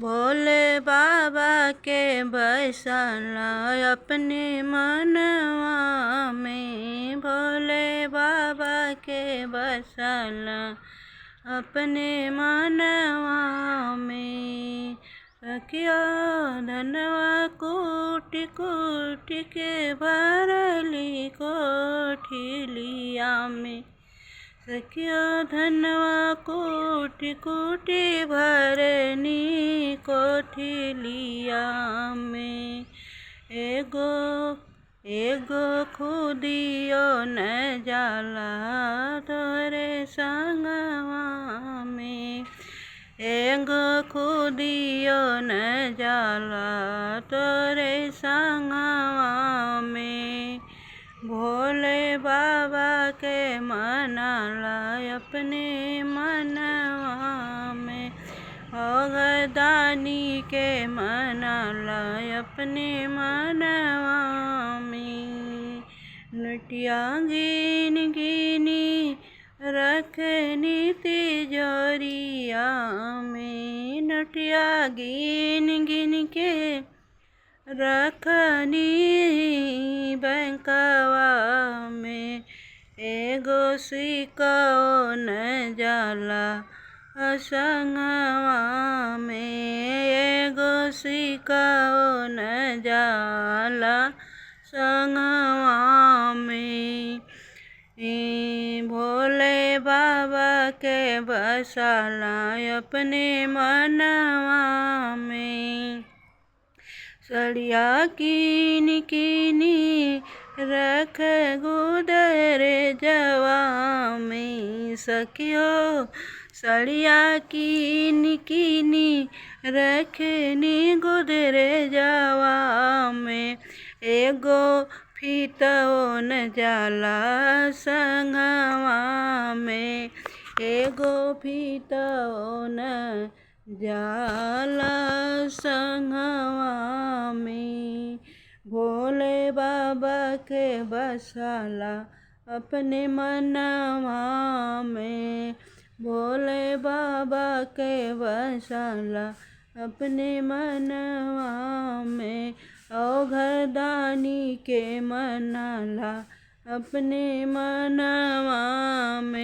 भोले बाबा के बसला अपने मनवा में। भोले बाबा के बसला अपने मनवा में। सखिया धनवा कूट कूट के भरली कोठिलिया में। सखिया धनवा कूट कूट भरनी कोठिलिया में। एगो खुदियो न जाला तोरे संगवा में। एगो खुदियो न जाला तोरे संगवा में। भोले बाबा के मनाला अपने मनवा में। दानी के मनाला अपने मनवा में। नटिया गिन गिनी रखनी तिजोरिया में। नटिया गिन गिन के रखनी बैंकवा में। एगो सिक्को न जाला संगवा में। एगो सिक्को न जाला संगवा में। भोले बाबा के बसला अपने मनवा में। सड़िया कीन कीनी रख गुदरे जवा में। सखियो सड़िया कीन कीनी रखनी गुदरे जवा में। एगो फीतो न जाला संगवा में। एगो फीतो न जाला संगवा में। भोले बाबा के बसला अपने मनवा में। भोले बाबा के बसला अपने मनवा में। घरदानी के मनाला अपने मनवा में।